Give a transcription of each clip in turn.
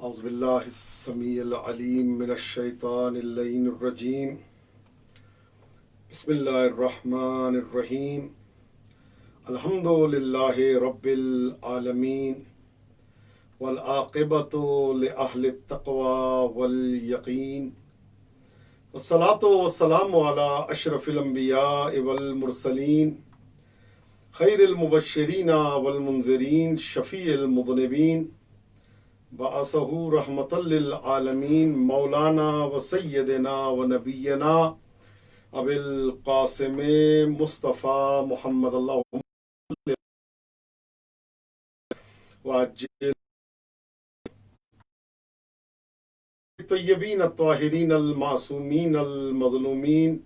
اعوذ باللہ السمیع العلیم من الشیطان اللعین الرجیم بسم اللہ الرحمن الرحیم الحمد للہ رب العالمین والعاقبۃ لأہل التقوی والیقین والصلاة والسلام علی اشرف الانبیاء والمرسلین خیر المبشرین والمنذرین شفیع المذنبین بعثہ رحمۃ للعالمین مولانا و سیدنا و نبینا ابی القاسم مصطفیٰ محمد اللہم وعجل طیبین الطاہرین المعصومین المظلومین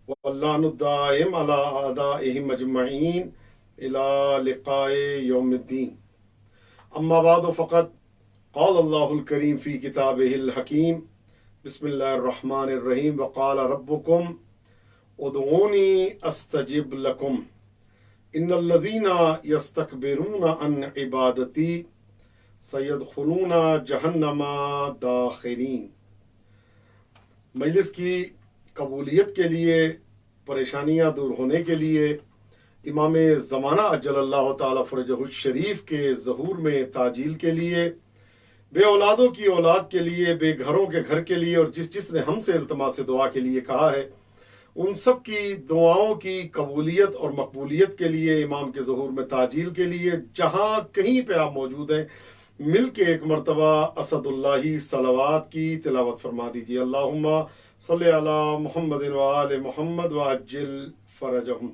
واللعن الدائم علی اعدائہم اجمعین الی لقاء یوم الدین اما بعد فقط قال اللہ الکریم فی کتابہ الحکیم بسم اللہ الرحمن الرحیم وقال ربکم ادعونی استجب لکم ان الذین یستکبرون عن عبادتی سیدخلون جہنم داخرین۔ مجلس کی قبولیت کے لیے، پریشانیاں دور ہونے کے لیے، امام زمانہ عجل اللہ تعالی فرجہ الشریف کے ظہور میں تعجیل کے لیے، بے اولادوں کی اولاد کے لیے، بے گھروں کے گھر کے لیے، اور جس نے ہم سے التماس دعا کے لیے کہا ہے، ان سب کی دعاؤں کی قبولیت اور مقبولیت کے لیے، امام کے ظہور میں تعجیل کے لیے، جہاں کہیں پہ آپ موجود ہیں، مل کے ایک مرتبہ اسد اللہ صلوات کی تلاوت فرما دیجیے۔ اللہم صلی علی محمد وآل محمد وعجل فرجہم۔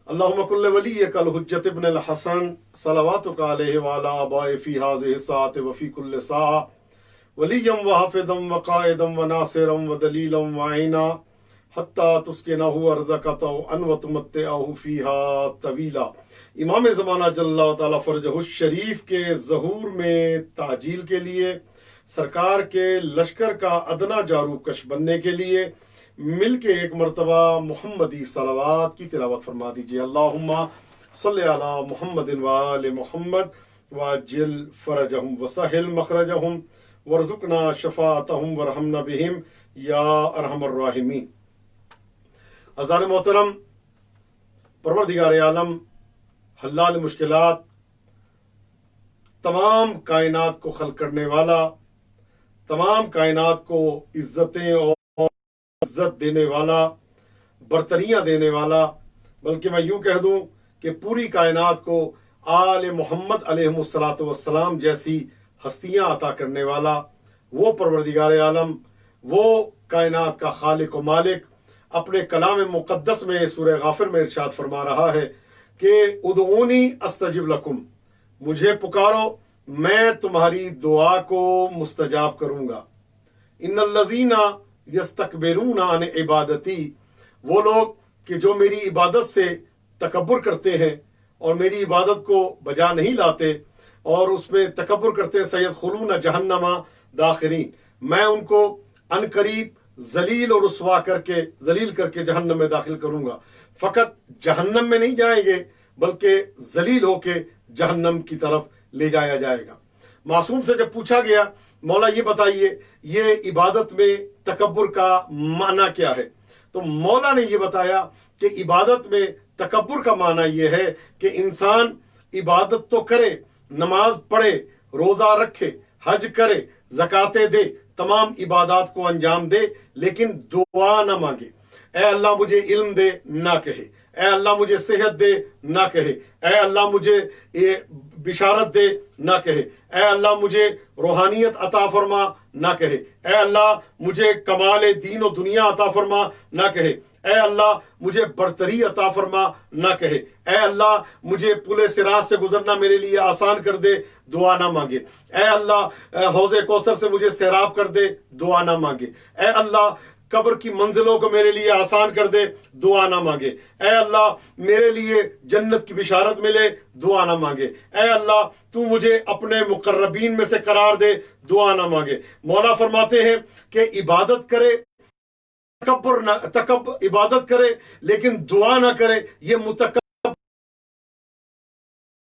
اللہم کل ولیک الحجۃ ابن الحسن صلواتک علیہ وعلی آبائہ فی ہذہ الساعۃ وفی کل ساعۃ ولیا وحافظا وقائدا وناصرا ودلیلا وعینا حتی تسکنہ ارضک طوعا وتمتعہ فیہا طویلا۔ امام زمانہ جل اللہ تعالیٰ فرجہ الشریف کے ظہور میں تعجیل کے لیے، سرکار کے لشکر کا ادنا جاروکش بننے کے لیے، مل کے ایک مرتبہ محمدی صلوات کی تلاوت فرما دیجیے۔ اللہم صلی علی محمد وآل محمد وعجل فرجہم وسہل مخرجہم وارزقنا شفاعتہم وارحمنا بہم یا ارحم الراحمین۔ عزیزان محترم، پروردگار عالم حلال مشکلات، تمام کائنات کو خلق کرنے والا، تمام کائنات کو عزتیں اور عزت دینے والا، برتریاں دینے والا، بلکہ میں یوں کہہ دوں کہ پوری کائنات کو آل محمد علیہ السلام جیسی ہستیاں عطا کرنے والا، وہ پروردگار عالم، وہ کائنات کا خالق و مالک، اپنے کلام مقدس میں سورہ غافر میں ارشاد فرما رہا ہے کہ ادعونی استجب لکم، مجھے پکارو میں تمہاری دعا کو مستجاب کروں گا۔ ان الذین یستکبرون عن عبادتی، وہ لوگ کہ جو میری عبادت سے تکبر کرتے ہیں اور میری عبادت کو بجا نہیں لاتے اور اس میں تکبر کرتے ہیں، سیدخلون جہنم داخرین، میں ان کو ان قریب ذلیل اور رسوا ذلیل کر کے جہنم میں داخل کروں گا۔ فقط جہنم میں نہیں جائیں گے بلکہ ذلیل ہو کے جہنم کی طرف لے جایا جائے گا۔ معصوم سے جب پوچھا گیا مولا یہ بتائیے یہ عبادت میں تکبر کا معنی کیا ہے، تو مولا نے یہ بتایا کہ عبادت میں تکبر کا معنی یہ ہے کہ انسان عبادت تو کرے، نماز پڑھے، روزہ رکھے، حج کرے، زکاتیں دے، تمام عبادات کو انجام دے، لیکن دعا نہ مانگے۔ اے اللہ مجھے علم دے نہ کہے، اے اللہ مجھے صحت دے نہ کہے، اے اللہ مجھے بشارت دے نہ کہے، اے اللہ مجھے روحانیت عطا فرما نہ کہے، اے اللہ مجھے کمال دین و دنیا عطا فرما نہ کہے، اے اللہ مجھے برتری عطا فرما نہ کہے، اے اللہ مجھے پل صراط سے گزرنا میرے لیے آسان کر دے، دعا نہ مانگے۔ اے اللہ حوض کوثر سے مجھے سیراب کر دے، دعا نہ مانگے۔ اے اللہ قبر کی منزلوں کو میرے لیے آسان کر دے، دعا نہ مانگے۔ اے اللہ میرے لیے جنت کی بشارت ملے، دعا نہ مانگے۔ اے اللہ تو مجھے اپنے مقربین میں سے قرار دے، دعا نہ مانگے۔ مولا فرماتے ہیں کہ عبادت کرے، عبادت کرے لیکن دعا نہ کرے، یہ متکبر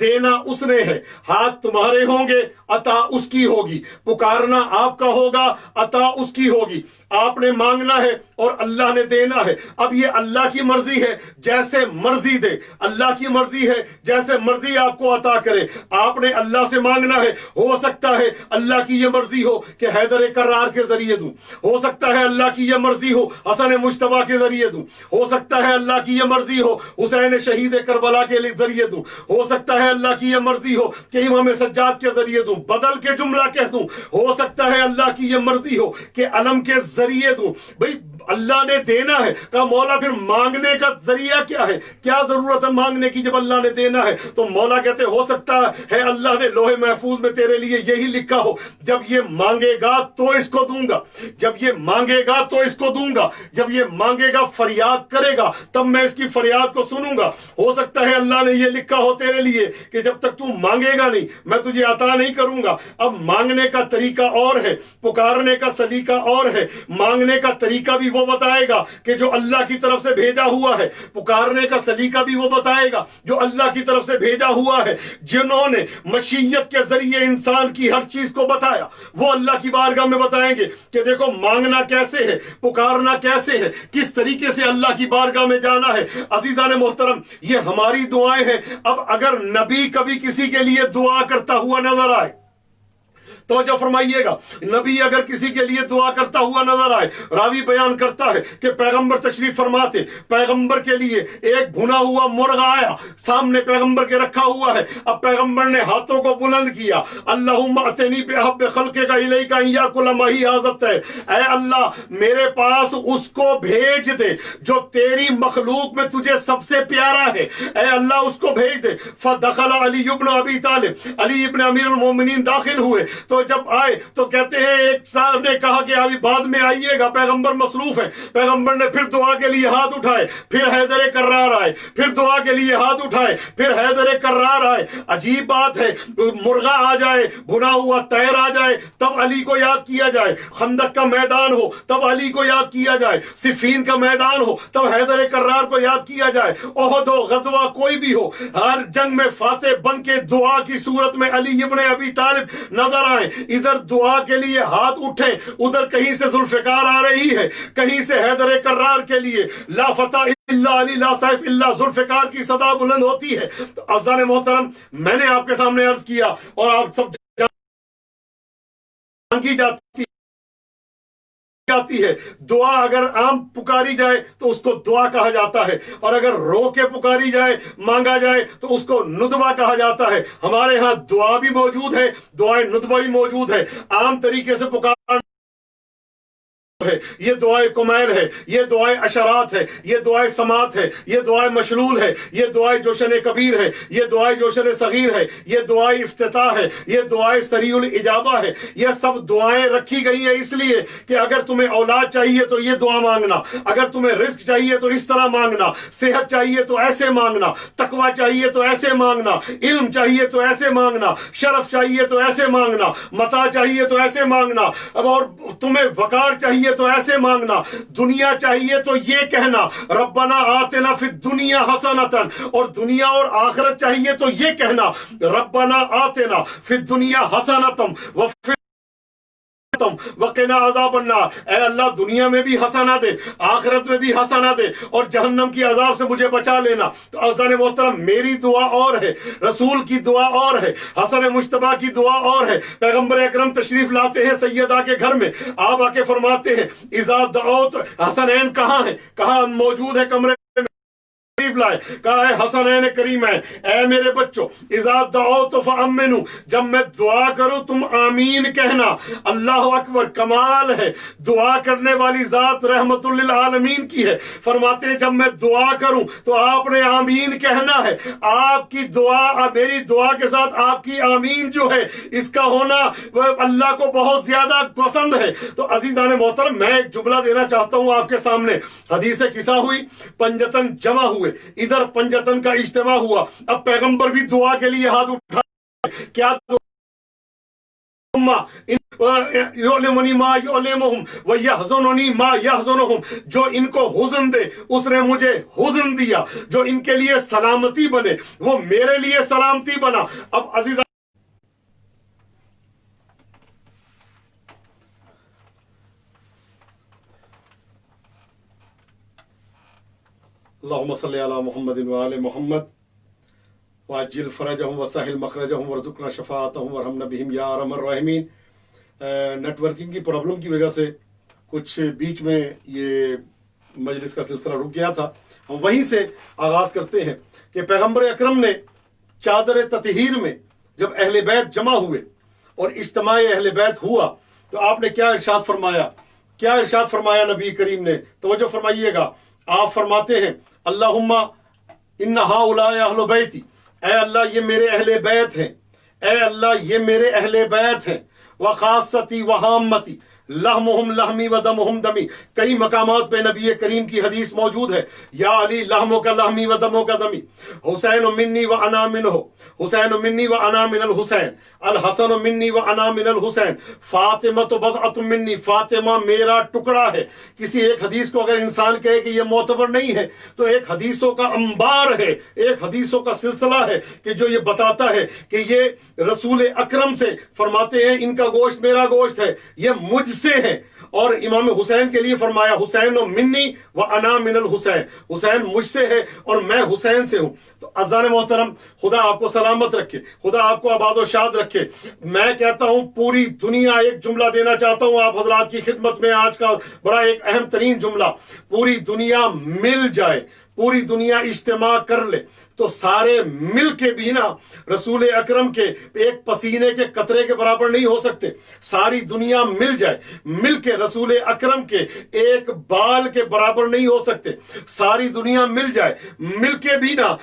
دینا اس نے ہے، ہاتھ تمہارے ہوں گے عطا اس کی ہوگی، پکارنا آپ کا ہوگا عطا اس کی ہوگی، آپ نے مانگنا ہے اور اللہ نے دینا ہے۔ اب یہ اللہ کی مرضی ہے، جیسے مرضی دے، اللہ کی مرضی ہے جیسے مرضی آپ کو عطا کرے۔ آپ نے اللہ سے مانگنا ہے، ہو سکتا ہے اللہ کی یہ مرضی ہو کہ حیدر کرار کے ذریعے دوں، ہو سکتا ہے اللہ کی یہ مرضی ہو حسن مجتبیٰ کے ذریعے دوں، ہو سکتا ہے اللہ کی یہ مرضی ہو حسین شہید کربلا کے ذریعے دوں، ہو سکتا ہے اللہ کی یہ مرضی ہو کہ امام سجاد کے ذریعے دوں، بدل کے جملہ کہہ دوں، ہو سکتا ہے اللہ کی یہ مرضی ہو کہ علم کے ذریعے دوں۔ بھئی اللہ نے دینا ہے، کہا مولا پھر مانگنے کا ذریعہ کیا ہے، کیا ضرورت ہے مانگنے کی جب اللہ نے دینا ہے؟ تو مولا کہتے ہو سکتا ہے اللہ نے لوح محفوظ میں تیرے لیے یہی لکھا ہو، جب یہ مانگے گا تو اس کو دوں گا، جب یہ مانگے گا تو اس کو دوں گا، جب یہ مانگے گا فریاد کرے گا تب میں اس کی فریاد کو سنوں گا۔ ہو سکتا ہے اللہ نے یہ لکھا ہو تیرے لیے کہ جب تک تو مانگے گا نہیں میں تجھے عطا نہیں کروں گا۔ اب مانگنے کا طریقہ اور ہے، پکارنے کا سلیقہ اور ہے، مانگنے کا طریقہ بھی وہ بتائے گا کہ جو اللہ کی طرف سے بھیجا ہوا ہے، پکارنے کا سلیقہ بھی وہ بتائے گا جو اللہ کی طرف سے بھیجا ہوا ہے۔ جنہوں نے مشیت کے ذریعے انسان کی ہر چیز کو بتایا وہ اللہ کی بارگاہ میں بتائیں گے کہ دیکھو مانگنا کیسے ہے، پکارنا کیسے ہے، کس طریقے سے اللہ کی بارگاہ میں جانا ہے۔ عزیزان محترم یہ ہماری دعائیں ہیں۔ اب اگر نبی کبھی کسی کے لیے دعا کرتا ہوا نظر آئے، توجہ فرمائیے گا، نبی اگر کسی کے لیے دعا کرتا ہوا نظر آئے، راوی بیان کرتا ہے کہ پیغمبر تشریف فرماتے، پیغمبر کے لیے ایک بھنا ہوا مرغ آیا، سامنے پیغمبر کے رکھا ہوا ہے۔ اب پیغمبر نے ہاتھوں کو بلند کیا، اللہم اتنی بحب خلقک الیک ان یاکل معی ھذا الطیر، اے اللہ میرے پاس اس کو بھیج دے جو تیری مخلوق میں تجھے سب سے پیارا ہے، اے اللہ اس کو بھیج دے۔ فدخل علی ابن ابی طالب، علی ابن امیر المومنین داخل ہوئے تو جب آئے تو کہتے ہیں ایک صاحب نے کہا کہ ابھی بعد میں آئیے گا، پیغمبر مصروف ہے۔ پیغمبر نے پھر دعا کے لیے ہاتھ اٹھائے، پھر حیدر کرار آئے، پھر دعا کے لیے ہاتھ اٹھائے، پھر حیدر کرار آئے۔ عجیب بات ہے، مرغا آ جائے، بھنا ہوا طیر آ جائے تب علی کو یاد کیا جائے، خندق کا میدان ہو تب علی کو یاد کیا جائے، صفین کا میدان ہو تب حیدر کرار کو یاد کیا جائے، احد ہو غزوہ کوئی بھی ہو، ہر جنگ میں فاتح بن کے دعا کی صورت میں علی ابن ابی طالب نظر آئے۔ ادھر دعا کے لیے ہاتھ اٹھے، ادھر کہیں سے ذوالفقار آ رہی ہے، کہیں سے حیدر کرار کے لیے لا فتح الا علی لا سیف الا ذوالفقار کی صدا بلند ہوتی ہے۔ تو عزیزان محترم میں نے آپ کے سامنے عرض کیا اور آپ سب جانکی جاتی ہے، دعا اگر عام پکاری جائے تو اس کو دعا کہا جاتا ہے، اور اگر رو کے پکاری جائے مانگا جائے تو اس کو ندبہ کہا جاتا ہے۔ ہمارے ہاں دعا بھی موجود ہے، دعائے ندبہ بھی موجود ہے۔ عام طریقے سے پکار ہے، یہ دعائے کمیل ہے، یہ دعائے اشارات ہے، یہ دعائے سماعت ہے، یہ دعائے مشلول ہے، یہ دعائے جوشن کبیر ہے، یہ دعائے جوشن صغیر ہے، یہ دعائے افتتاح ہے، یہ دعائے سریع الاجابہ ہے۔ یہ سب دعائیں رکھی گئی ہیں اس لیے کہ اگر تمہیں اولاد چاہیے تو یہ دعا مانگنا، اگر تمہیں رزق چاہیے تو اس طرح مانگنا، صحت چاہیے تو ایسے مانگنا، تقوی چاہیے تو ایسے مانگنا، علم چاہیے تو ایسے مانگنا، شرف چاہیے تو ایسے مانگنا، متاع چاہیے تو ایسے مانگنا، اور تمہیں وقار چاہیے تو ایسے مانگنا، دنیا چاہیے تو یہ کہنا ربنا آتنا فی الدنیا حسنۃ، اور دنیا اور آخرت چاہیے تو یہ کہنا ربنا آتنا فی الدنیا حسنۃ وفی وقنا عذاب النار، اے اللہ دنیا میں بھی حسنہ دے، آخرت میں بھی حسنہ دے، اور جہنم کی عذاب سے مجھے بچا لینا۔ تو عزیزان محترم میری دعا اور ہے، رسول کی دعا اور ہے، حسن مجتبیٰ کی دعا اور ہے۔ پیغمبر اکرم تشریف لاتے ہیں سیدہ کے گھر میں، آپ آ کے فرماتے ہیں اذا دعوت، حسنین کہاں ہیں؟ کہاں موجود ہے کمرے لائے، کہا ہے حسنین کریمین، اے میرے بچوں اذا دعوت فامنوا، جب میں دعا کروں تم آمین کہنا۔ اللہ اکبر، کمال ہے، دعا کرنے والی ذات رحمت للعالمین کی ہے۔ فرماتے ہیں جب میں دعا کروں تو آپ نے آمین کہنا ہے۔ آپ کی دعا، میری دعا کے ساتھ آپ کی آمین جو ہے اس کا ہونا اللہ کو بہت زیادہ پسند ہے۔ تو عزیزان محترم میں ایک جملہ دینا چاہتا ہوں آپ کے سامنے۔ حدیث قصہ ہوئی، پنجتن جمع ہوئے، ادھر پنجتن کا اجتماع ہوا، اب پیغمبر بھی دعا کے لیے ہاتھ اٹھا، کیا دعا؟ یعلمنی ما یعلمہم ویحزننی ما یحزنہم، جو ان کو حزن دے اس نے مجھے حزن دیا، جو ان کے لیے سلامتی بنے وہ میرے لیے سلامتی بنا۔ اب عزیز اللہم صلی علی محمد وآل محمد وعجل فرجہم وسہل مخرجہم ورزقنا شفاعتہم ورحمنا بہم یا ارحم الراحمین۔ نیٹ ورکنگ کی پرابلم کی وجہ سے کچھ بیچ میں یہ مجلس کا سلسلہ رک گیا تھا، ہم وہیں سے آغاز کرتے ہیں کہ پیغمبر اکرم نے چادر تطہیر میں جب اہل بیت جمع ہوئے اور اجتماع اہل بیت ہوا تو آپ نے کیا ارشاد فرمایا؟ کیا ارشاد فرمایا نبی کریم نے؟ توجہ فرمائیے گا، آپ فرماتے ہیں اللہم ان ہؤلاء اہل بیتی، اے اللہ یہ میرے اہل بیت ہیں، اے اللہ یہ میرے اہل بیت ہیں، وخاصتی وحامتی لحمہم لحمی و دمہم دمی۔ کئی مقامات پہ نبی کریم کی حدیث موجود ہے، یا علی لحمو کا لحمی و دمو کا دمی، حسین منی و انا منہ، حسین منی و انا من الحسین، الحسن منی و انا من الحسین، فاطمہ تو بضعۃ منی، فاطمہ میرا ٹکڑا ہے۔ کسی ایک حدیث کو اگر انسان کہے کہ یہ معتبر نہیں ہے تو ایک حدیثوں کا انبار ہے، ایک حدیثوں کا سلسلہ ہے کہ جو یہ بتاتا ہے کہ یہ رسول اکرم سے فرماتے ہیں ان کا گوشت میرا گوشت ہے، یہ مجھ سے ہے۔ اور امام حسین کے لیے فرمایا حسین منی و انا من الحسین، حسین مجھ سے ہے اور میں حسین سے ہوں۔ تو اذان محترم، خدا آپ کو سلامت رکھے، خدا آپ کو آباد و شاد رکھے۔ میں کہتا ہوں پوری دنیا، ایک جملہ دینا چاہتا ہوں آپ حضرات کی خدمت میں، آج کا بڑا ایک اہم ترین جملہ، پوری دنیا مل جائے، پوری دنیا اجتماع کر لے تو سارے مل کے بھی نا رسول اکرم کے ایک پسینے کے قطرے کے برابر نہیں ہو سکتے۔ ساری دنیا مل جائے، مل کے رسول اکرم کے ایک بال کے برابر نہیں ہو سکتے۔ ساری دنیا مل جائے، مل کے بھی نا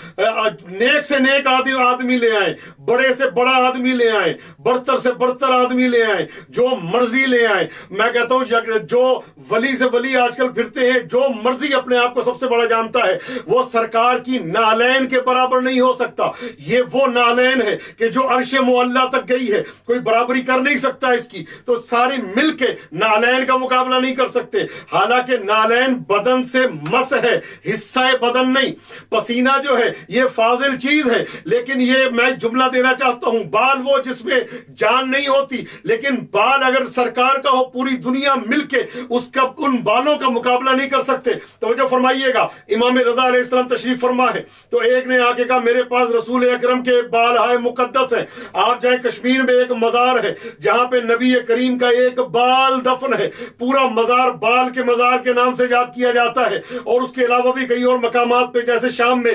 نیک سے نیک آدمی لے آئیں، بڑے سے بڑا آدمی لے آئیں، برتر سے برتر آدمی لے آئیں، جو مرضی لے آئیں۔ میں کہتا ہوں جو ولی سے ولی آج کل پھرتے ہیں، جو مرضی اپنے آپ کو سب سے بڑا جانتا ہے، وہ سرکار کی نالین کے برابر نہیں ہو سکتا۔ یہ وہ نالین ہے کہ جو عرش معلیٰ تک گئی ہے، کوئی برابری کر نہیں سکتا اس کی۔ تو ساری مل کے نالین کا مقابلہ نہیں کر سکتے، حالانکہ نالین بدن سے مس ہے، حصہ بدن نہیں۔ پسینہ جو ہے یہ فاضل چیز ہے، لیکن یہ میں جملہ دینا چاہتا ہوں، بال وہ جس میں جان نہیں ہوتی، لیکن بال اگر سرکار کا ہو پوری دنیا مل کے ان بالوں کا مقابلہ نہیں کر سکتے۔ توجہ فرمائیے گا، امام رضا علیہ السلام تشریف فرما ہے تو ایک نے آ کے کہا میرے پاس رسول اکرم کے بال ہائے مقدس ہیں۔ آپ جائیں کشمیر میں ایک مزار ہے جہاں پہ نبی کریم کا ایک بال دفن ہے، پورا مزار بال کے مزار کے نام سے یاد کیا جاتا ہے۔ اور اس کے علاوہ بھی کئی اور مقامات پہ، جیسے شام میں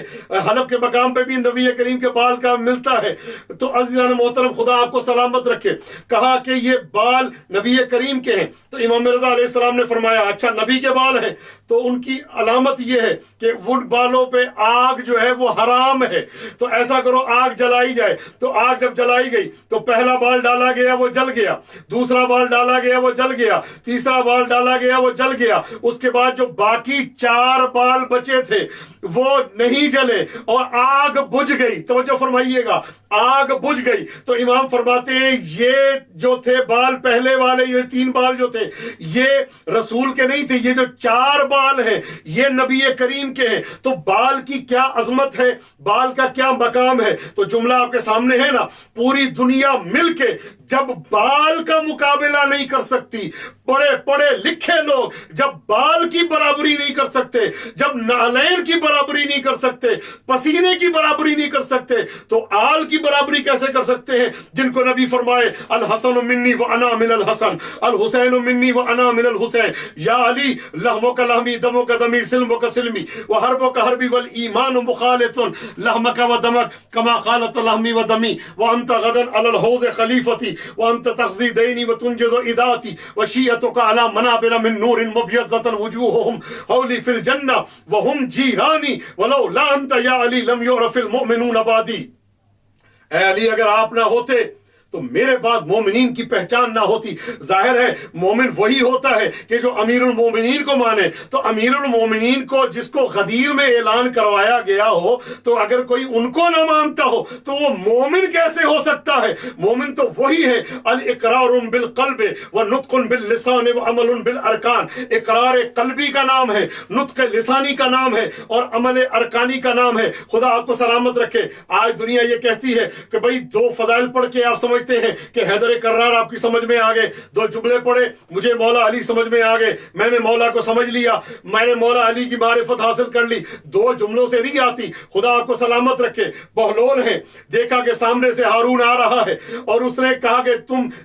حلب کے مقام پہ بھی نبی کریم کے بال کا ملتا ہے۔ تو عزیزان محترم، خدا آپ کو سلامت رکھے۔ کہا کہ یہ بال نبی کریم کے ہیں، تو امام رضا علیہ السلام نے فرمایا اچھا نبی کے بال ہیں تو ان کی علامت یہ ہے کہ ان بالوں پہ آگ جو ہے وہ حرام ہے، تو ایسا کرو آگ جلائی جائے۔ تو آگ جب جلائی گئی تو پہلا بال ڈالا گیا وہ جل گیا، دوسرا بال ڈالا گیا وہ جل گیا، تیسرا بال ڈالا گیا وہ جل گیا۔ اس کے بعد جو باقی 4 بال بچے تھے وہ نہیں جلے اور آگ بجھ گئی۔ توجہ فرمائیے گا، آگ بجھ گئی۔ تو امام فرماتے ہیں یہ جو تھے بال پہلے والے، یہ 3 بال جو تھے یہ رسول کے نہیں تھے، یہ جو 4 بال ہیں یہ نبی کریم کے ہیں۔ تو بال کی کیا عظمت ہے، بال کا کیا مقام ہے۔ تو جملہ آپ کے سامنے ہے نا، پوری دنیا مل کے جب بال کا مقابلہ نہیں کر سکتی، پڑھے لکھے لوگ جب بال کی برابری نہیں کر سکتے، جب نالین کی برابری نہیں کر سکتے، پسینے کی برابری نہیں کر سکتے، تو آل کی برابری کیسے کر سکتے ہیں جن کو نبی فرمائے الحسن منی و انا من الحسن، الحسین منی و انا من الحسین، یا علی لحمو کا لحمی دمو کا دمی سلمو کا سلمی و حربو کا حربی والایمان مخالط لحمک و دمک کما خالط لحمی و دمی وانت غدا علی الحوض خلیفتی وانت تقضی دینی و تنجز اداتی وشیعتک علی منابر من نور مبیضۃ وجوہہم حولی فی الجنہ وہم جیرانی ولو لا انت یا علی لم یعرف المؤمنون بعدی۔ اے علی اگر آپ نہ ہوتے تو میرے بعد مومنین کی پہچان نہ ہوتی۔ ظاہر ہے مومن وہی ہوتا ہے کہ جو امیر المومنین کو مانے۔ تو امیر المومنین کو جس کو غدیر میں اعلان کروایا گیا ہو، تو اگر کوئی ان کو نہ مانتا ہو تو وہ مومن کیسے ہو سکتا ہے؟ مومن تو وہی ہے، الاقرار بالقلب ونطق باللسان وعمل بالارکان۔ اقرار قلبی کا نام ہے، نطق لسانی کا نام ہے، اور عمل ارکانی کا نام ہے۔ خدا آپ کو سلامت رکھے۔ آج دنیا یہ کہتی ہے کہ بھئی دو فضائل پڑھ کے آپ سمجھتے ہیں کہ حیدر کرار آپ کی سمجھ میں آ گئے، دو جملے پڑھے مجھے مولا علی سمجھ میں آ گئے، میں نے مولا کو سمجھ لیا، میں نے مولا علی کی معرفت حاصل کر لی۔ دو جملوں سے نہیں آتی۔ خدا آپ کو سلامت رکھے۔ بہلول ہیں، دیکھا کہ سامنے سے ہارون آ رہا ہے اور اس نے کہا کہ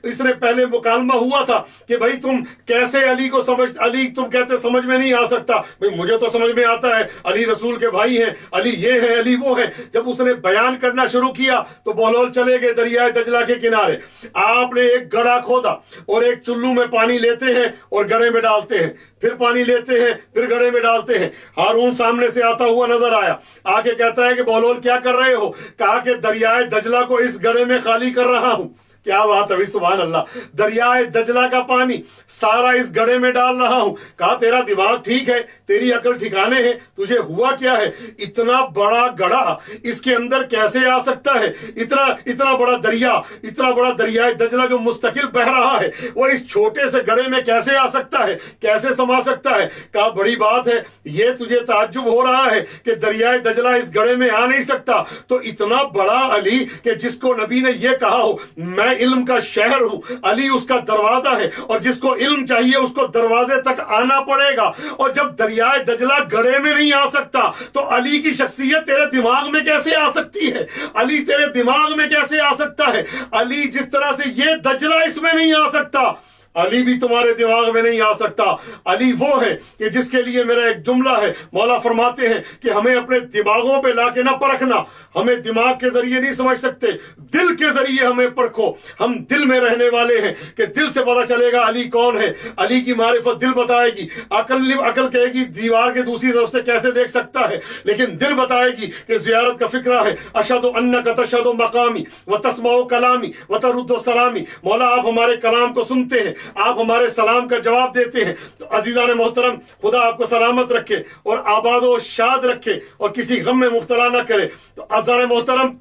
اس نے پہلے مکالمہ ہوا تھا کہ بھئی تم کیسے علی کو علی تم کہتے سمجھ میں نہیں آ سکتا، بھئی مجھے تو سمجھ میں آتا ہے، علی رسول کے بھائی ہیں، علی یہ ہے، علی وہ ہے۔ جب اس نے بیان کرنا شروع کیا تو بہلول چلے گئے دریائے دجلہ کے کنارے۔ آپ نے ایک گڑھا کھودا اور ایک چلو میں پانی لیتے ہیں اور گڑھے میں ڈالتے ہیں، پھر پانی لیتے ہیں، پھر گڑھے میں ڈالتے ہیں۔ ہارون سامنے سے آتا ہوا نظر آیا، آ کے کہتا ہے کہ بہلول کیا کر رہے ہو؟ کہا کہ دریائے دجلہ کو اس گڑھے میں خالی کر رہا ہوں۔ کیا بات ہے، سبحان اللہ، دریائے دجلہ کا پانی سارا اس گڑھے میں ڈال رہا ہوں۔ کہا تیرا دماغ ٹھیک ہے، تیری عقل ٹھکانے ہے، تجھے ہوا کیا ہے؟ اتنا بڑا گڑھا اس کے اندر کیسے آ سکتا ہے؟ اتنا بڑا دریا، اتنا بڑا دریائے دجلہ جو مستقل بہ رہا ہے، وہ اس چھوٹے سے گڑھے میں کیسے آ سکتا ہے، کیسے سما سکتا ہے؟ کہا بڑی بات ہے، یہ تجھے تعجب ہو رہا ہے کہ دریائے دجلہ اس گڑھے میں آ نہیں سکتا، تو اتنا بڑا علی کہ جس کو نبی نے یہ کہا ہو میں علم کا شہر ہوں، علی اس کا دروازہ ہے، اور جس کو علم چاہیے اس کو دروازے تک آنا پڑے گا۔ اور جب دریائے دجلہ گڑھے میں نہیں آ سکتا تو علی کی شخصیت تیرے دماغ میں کیسے آ سکتی ہے؟ علی تیرے دماغ میں کیسے آ سکتا ہے؟ علی جس طرح سے یہ دجلہ اس میں نہیں آ سکتا، علی بھی تمہارے دماغ میں نہیں آ سکتا۔ علی وہ ہے کہ جس کے لیے میرا ایک جملہ ہے، مولا فرماتے ہیں کہ ہمیں اپنے دماغوں پہ لا کے نہ پرکھنا، ہمیں دماغ کے ذریعے نہیں سمجھ سکتے، دل کے ذریعے ہمیں پرکھو۔ ہم دل میں رہنے والے ہیں کہ دل سے پتا چلے گا علی کون ہے۔ علی کی معرفت دل بتائے گی، عقل کہے گی دیوار کے دوسری طرف سے کیسے دیکھ سکتا ہے، لیکن دل بتائے گی کہ زیارت کا فکرہ ہے۔ اشہد انک تشہد مقامی وتسمع کلامی وترد سلامی۔ مولا آپ ہمارے کلام کو سنتے ہیں، آپ ہمارے سلام کا جواب دیتے ہیں۔ تو عزیزان محترم، خدا آپ کو سلامت رکھے اور آباد و شاد رکھے اور کسی غم میں مبتلا نہ کرے۔ تو عزیزان محترم،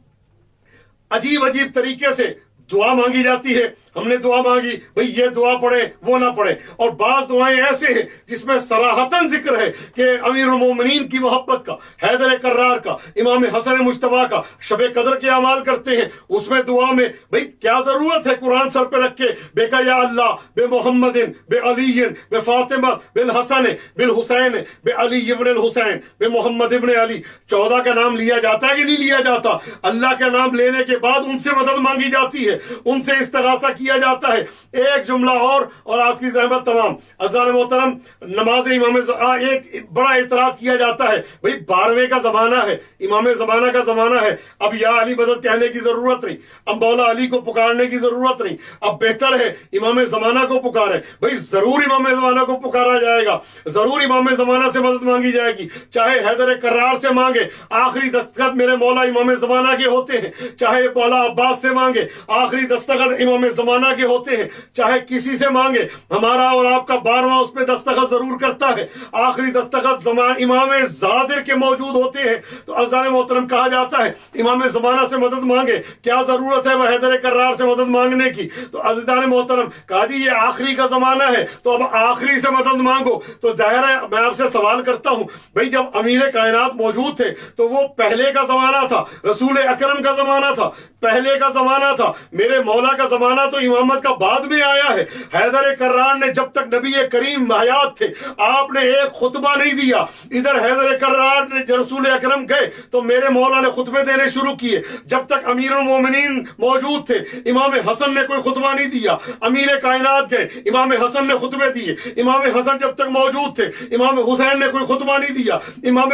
عجیب طریقے سے دعا مانگی جاتی ہے۔ ہم نے دعا مانگی، بھئی یہ دعا پڑھیں وہ نہ پڑھیں، اور بعض دعائیں ایسے ہیں جس میں صراحتاً ذکر ہے کہ امیر المومنین کی محبت کا، حیدر کرار کا، امام حسن مجتبیٰ کا، شب قدر کے اعمال کرتے ہیں۔ اس میں دعا میں بھئی کیا ضرورت ہے قرآن سر پہ رکھ کے بے کا یا اللہ بے محمد بے علی بے فاطمہ بالحسن بالحسین بے علی ابن الحسین بے محمد ابن علی؟ 14 کا نام لیا جاتا ہے کہ نہیں لیا جاتا؟ اللہ کا نام لینے کے بعد ان سے مدد مانگی جاتی ہے، ان سے استغاثہ کیا جاتا ہے۔ ایک جملہ اور آپ کی زحمت تمام۔ عزیزان محترم، نماز امام ایک بڑا اعتراض کیا جاتا ہے، بھئی 12ویں کا زمانہ ہے، امام زمانہ کا زمانہ ہے، اب یا علی مدد کہنے کی ضرورت نہیں، اب مولا علی کو پکارنے کی ضرورت نہیں، اب بہتر ہے امام زمانہ کو پکارے۔ بھئی ضرور امام زمانہ کو پکارا جائے گا، ضرور امام زمانہ سے مدد مانگی جائے گی، چاہے حیدر کرار سے مانگے، آخری دستخط میرے مولا امام زمانہ کے ہوتے ہیں، چاہے مولا عباس سے مانگے، آخری دستخط امام زمانہ کے ہوتے ہیں، چاہے کسی سے مانگے، ہمارا اور آپ کا 12واں اس پہ دستخط ضرور کرتا ہے، آخری دستخط امام زاجر کے موجود ہوتے ہیں۔ تو عزیزان محترم، کہا جاتا ہے امام زمانہ سے مدد مانگے، کیا ضرورت ہے وہ حیدر کرار سے مدد مانگنے کی؟ تو عزیزان محترم، کہا جی یہ آخری کا زمانہ ہے تو اب آخری سے مدد مانگو۔ تو ظاہر ہے میں آپ سے سوال کرتا ہوں، بھئی جب امیر کائنات موجود تھے تو وہ پہلے کا زمانہ تھا، رسول اکرم کا زمانہ تھا، پہلے کا زمانہ تھا، میرے مولا کا زمانہ تو امامت کا بعد میں آیا ہے۔ حیدر کرار نے جب تک نبی کریم حیات تھے آپ نے ایک خطبہ نہیں دیا، ادھر حیدر کرار نے رسول اکرم گئے تو میرے مولا نے خطبے دینے شروع کیے۔ جب تک امیر المومنین موجود تھے امام حسن نے کوئی خطبہ نہیں دیا، امیر کائنات گئے امام حسن نے خطبے دیے، امام حسن جب تک موجود تھے امام حسین نے کوئی خطبہ نہیں دیا، امام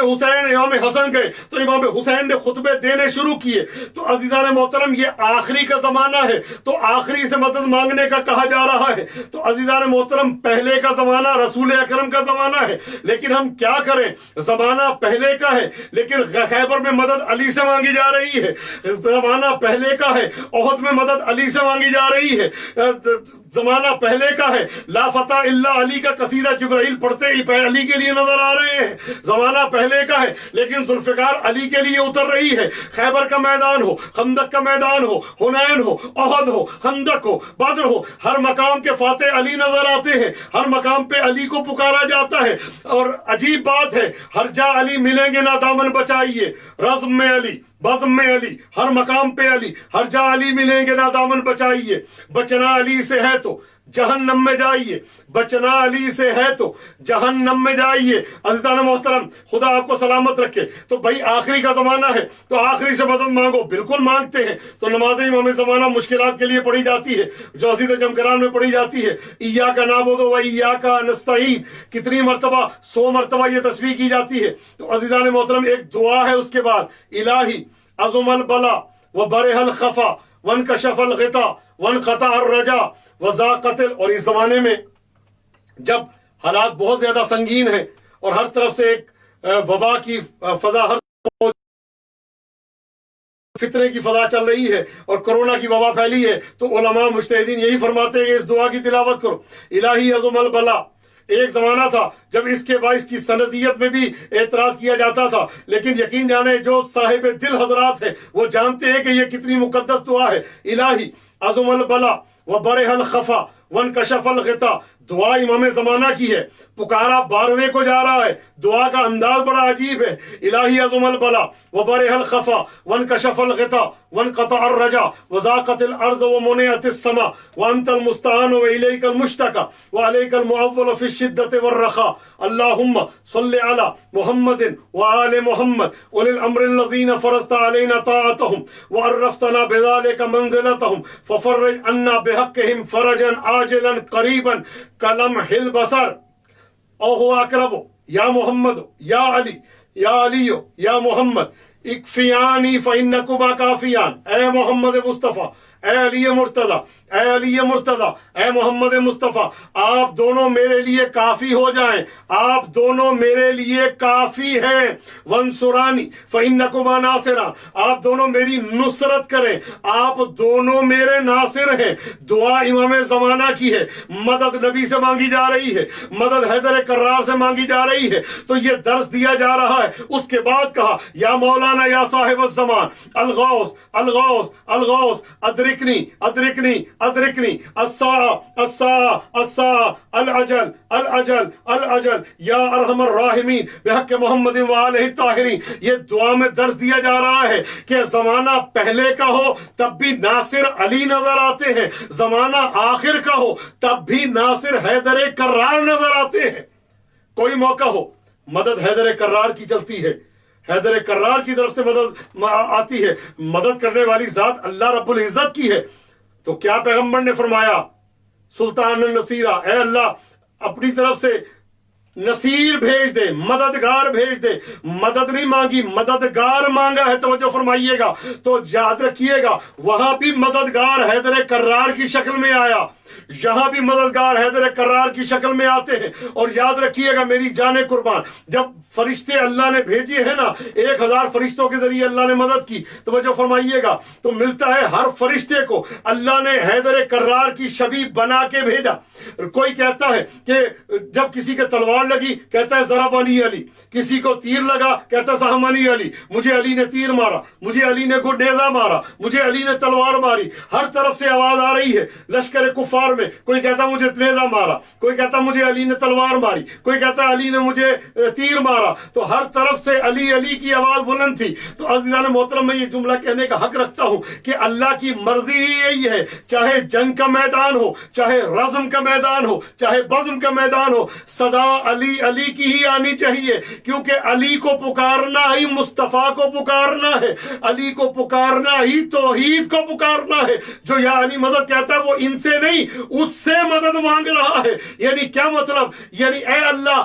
حسن گئے تو امام حسین نے خطبے دینے شروع کیے۔ تو عزیزان محترم، یہ آخری کا زمانہ زمانہ ہے تو آخری سے مدد مانگنے کا کہا جا رہا ہے. تو عزیزان محترم پہلے کا زمانہ رسول اکرم کا زمانہ ہے، لیکن ہم کیا کریں، زمانہ پہلے کا ہے لیکن خیبر میں مدد علی سے مانگی جا رہی ہے. زمانہ پہلے کا ہے، احد میں مدد علی سے مانگی جا رہی ہے. زمانہ پہلے کا ہے، لا فتح الا علی کا قصیدہ جبرائیل پڑھتے ہی علی کے لیے نظر آ رہے ہیں. زمانہ پہلے کا ہے لیکن ذوالفقار علی کے لیے اتر رہی ہے. خیبر کا میدان ہو، خندق کا میدان ہو، حنین ہو، احد ہو، خندق ہو، بدر ہو، ہر مقام کے فاتح علی نظر آتے ہیں. ہر مقام پہ علی کو پکارا جاتا ہے. اور عجیب بات ہے، ہر جا علی ملیں گے نہ دامن بچائیے. رزم میں علی، بزم میں علی، ہر مقام پہ علی، ہر جا علی ملیں گے نہ دامن بچائیے. بچنا علی سے ہے تو جہنم میں جائیے، بچنا علی سے ہے تو جہنم میں جائیے. عزیزان محترم خدا آپ کو سلامت رکھے. تو بھائی آخری کا زمانہ ہے تو آخری سے مدد مانگو، بالکل مانگتے ہیں. تو نماز امام زمانہ مشکلات کے لیے پڑھی جاتی ہے جو عزیز جمکران میں پڑھی جاتی ہے. ایاک نعبد و ایاک نستعین کتنی مرتبہ؟ 100 مرتبہ یہ تسبیح کی جاتی ہے. تو عزیزان محترم ایک دعا ہے اس کے بعد، الہی عظم البلا وبرح الخفا وانکشف الغطا وانقطع الرجا وضاقت اور اس زمانے میں جب حالات بہت زیادہ سنگین ہیں اور ہر طرف سے ایک وبا کی فضا، ہر فتنے کی فضا چل رہی ہے اور کرونا کی وبا پھیلی ہے، تو علماء مجتہدین یہی فرماتے ہیں کہ اس دعا کی تلاوت کرو، الہی عظم البلا. ایک زمانہ تھا جب اس کے باعث کی سندیت میں بھی اعتراض کیا جاتا تھا، لیکن یقین جانے جو صاحب دل حضرات ہیں وہ جانتے ہیں کہ یہ کتنی مقدس دعا ہے. الہی عظم البلا وبرح الخفا وانکشف الغطا. دعا امام زمانہ کی ہے، پکارا 12ویں کو جا رہا ہے. دعا کا انداز بڑا عجیب ہے، الہی عظم البلا وبرح الخفا وانکشف الغطا وانقطع الرجا وضاقت الارض ومنعت السماء وانت المستعان والیک المشتکى وعلیک المعول فی الشدۃ والرخاء. اللهم صل علی محمد وآل محمد اولي الامر الذین فرضت علینا طاعتهم وعرفتنا بذلك منزلتهم ففرج عنا بحقهم فرجا عاجلا قریبا کلمح البصر او هو اقرب یا محمد یا علی یا علی یا محمد اکفیانی فإنکما کافیان. اے محمد مصطفیٰ، اے علی مرتضی، اے علی مرتضی، اے محمد مصطفیٰ، آپ دونوں میرے لیے کافی ہو جائیں، آپ دونوں میرے لیے کافی ہیں. وانصرانی فإنکما ناصران، آپ دونوں میری نصرت کریں، آپ دونوں میرے ناصر ہیں. دعا امام زمانہ کی ہے، مدد نبی سے مانگی جا رہی ہے، مدد حیدر کرار سے مانگی جا رہی ہے. تو یہ درس دیا جا رہا ہے. اس کے بعد کہا یا مولانا یا صاحب الزمان الغوث الغوث الغوث ادرکنی ادرکنی ادرکنی الساعة الساعة الساعة العجل العجل العجل یا ارحم الراحمین بحق محمد وآلہ الطاہرین. یہ دعا میں درس دیا جا رہا ہے کہ زمانہ پہلے کا ہو تب بھی ناصر علی نظر آتے ہیں، زمانہ آخر کا ہو تب بھی ناصر حیدر کرار نظر آتے ہیں. کوئی موقع ہو مدد حیدر کرار کی چلتی ہے، حیدر کرار کی طرف سے مدد آتی ہے. مدد کرنے والی ذات اللہ رب العزت کی ہے. تو کیا پیغمبر نے فرمایا؟ سلطان النصیرہ، اے اللہ اپنی طرف سے نصیر بھیج دے، مددگار بھیج دے. مدد نہیں مانگی، مددگار مانگا ہے. توجہ فرمائیے گا. تو یاد رکھیے گا وہاں بھی مددگار حیدر کرار کی شکل میں آیا، یہاں بھی مددگار حیدر کرار کی شکل میں آتے ہیں. اور یاد رکھیے گا میری جان قربان، جب فرشتے اللہ نے بھیجے ہیں نا، 1000 فرشتوں کے ذریعے اللہ نے مدد کی. توجہ فرمائیے گا. تو ملتا ہے ہر فرشتے کو اللہ نے حیدر کرار کی شبیہ بنا کے بھیجا. کوئی کہتا ہے کہ جب کسی کے تلوار لگی کہتا ہے ضربنی علی، کسی کو تیر لگا کہتا ہے سہمنی علی، مجھے علی نے تیر مارا، مجھے علی نے نیزہ مارا، مجھے علی نے تلوار ماری. ہر طرف سے آواز آ رہی ہے. لشکر کفار میں کوئی کہتا مجھے نیزہ مارا، کوئی کہتا مجھے علی نے تلوار ماری، کوئی کہتا علی نے مجھے تیر مارا. تو ہر طرف سے علی علی کی آواز بلند تھی. تو عزیزان محترم میں یہ جملہ کہنے کا حق رکھتا ہوں کہ اللہ کی مرضی ہی یہی ہے، چاہے جنگ کا میدان ہو، چاہے رزم کا میدان ہو، چاہے بزم کا میدان ہو، صدا علی علی کی ہی آنی چاہیے. کیونکہ علی کو پکارنا ہی مصطفیٰ کو پکارنا ہے، علی کو پکارنا ہی توحید کو پکارنا ہے. جو یا علی مدد کہتا ہے وہ ان سے نہیں، اس سے مدد مانگ رہا ہے. یعنی کیا مطلب؟ یعنی اے اللہ